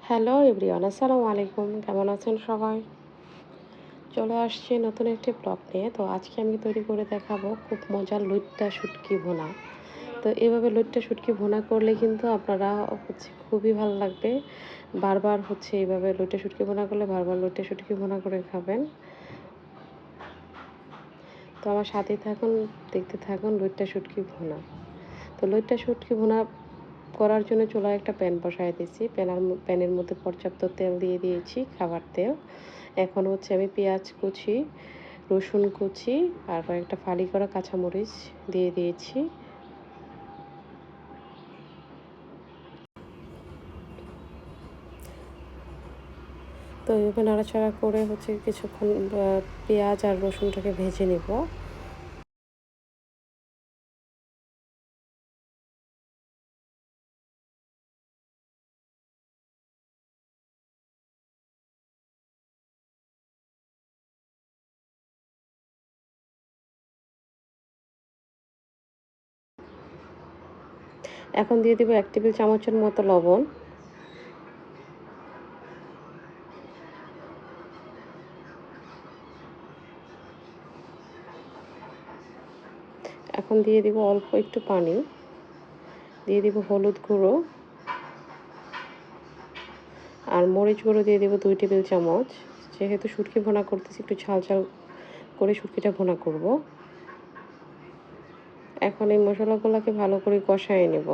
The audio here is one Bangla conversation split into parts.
হ্যালো এভরিওয়ান, আসসালামু আলাইকুম। কেমন আছেন সবাই? চলে আসছি নতুন একটি ব্লগ নিয়ে। তো আজকে আমি তৈরি করে দেখাবো খুব মজার লইট্টা শুটকি ভুনা। তো এভাবে লইট্টা শুটকি ভুনা করলে কিন্তু আপনারা খুবই ভালো লাগবে। বারবার এইভাবে লইট্টা শুটকি ভুনা করলে বারবার লইট্টা শুটকি ভুনা করে খাবেন। তো আমার সাথেই থাকুন, দেখতে থাকুন লইট্টা শুটকি ভুনা। তো লইট্টা শুটকি ভুনা করার জন্য চুলায় একটা প্যান বসায় দিয়েছি। প্যানের মধ্যে পর্যাপ্ত তেল দিয়ে দিয়েছি, খাবার তেল। এখন আমি পেঁয়াজ কুচি, রসুন কুচি আর কয়েকটা ফালি করা কাঁচামরিচ দিয়ে দিয়েছি। তো এভাবে নাড়াচাড়া করে কিছুক্ষণ পেঁয়াজ আর রসুনটাকে ভেজে নেব। এখন দিয়ে দিব 1 টেবিল চামচের মতো লবণ। এখন দিয়ে দিব অল্প একটু পানি, দিয়ে দিব হলুদ গুঁড়ো আর মরিচ গুঁড়ো দিয়ে দিব 2 টেবিল চামচ। যেহেতু শুটকি ভুনা করতেছি, একটু ঝাল ঝাল করে শুটকিটা ভুনা করব। এখন এই মশলাগুলোকে ভালো করে কষায় নেব।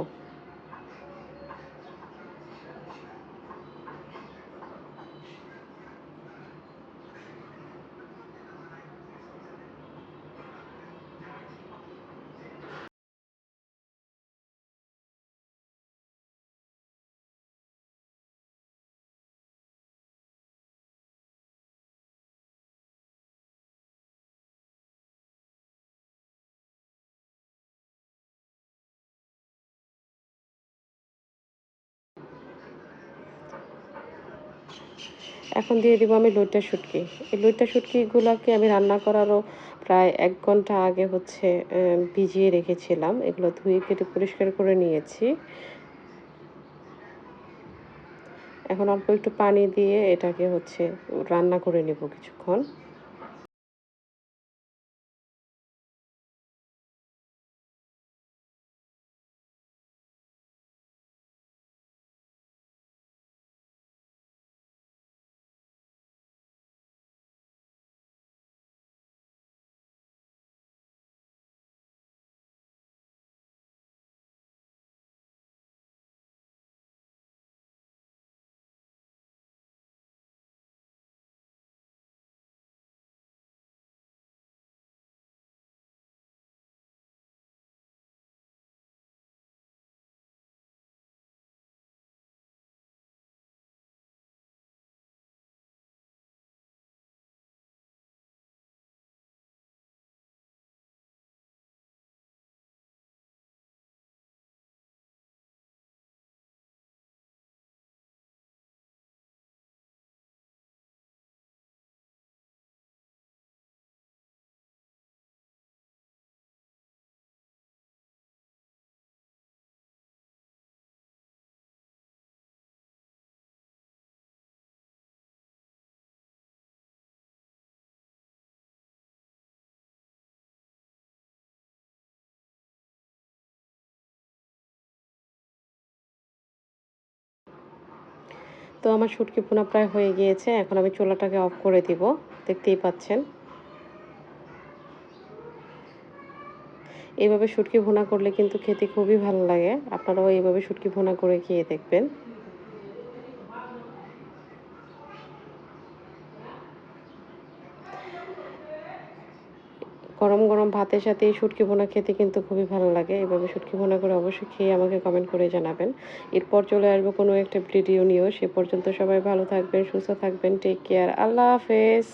এখন দিয়ে দিব আমি লইট্টা শুটকি। এই লইট্টা শুটকিগুলোকে আমি রান্না করারও প্রায় 1 ঘন্টা আগে ভিজিয়ে রেখেছিলাম। এগুলো ধুয়ে কেটে পরিষ্কার করে নিয়েছি। এখন অল্প একটু পানি দিয়ে এটাকে রান্না করে নেব কিছুক্ষণ। তো আমার শুটকি ভুনা প্রায় হয়ে গিয়েছে। এখন আমি চুলাটাকে অফ করে দিব। দেখতেই পাচ্ছেন। এভাবে শুটকি ভুনা করলে কিন্তু খেতে খুবই ভালো লাগে। আপনারাও এইভাবে শুটকি ভুনা করে খেয়ে দেখবেন। গরম গরম ভাতের সাথে এই শুটকি ভুনা খেতে কিন্তু খুবই ভালো লাগে। এভাবে শুটকি ভুনা করে অবশ্যই খেয়ে আমাকে কমেন্ট করে জানাবেন। এরপর চলে আসবো কোনো একটা ভিডিও নিয়েও। সে পর্যন্ত সবাই ভালো থাকবেন, সুস্থ থাকবেন। Take care. আল্লাহ হাফেজ।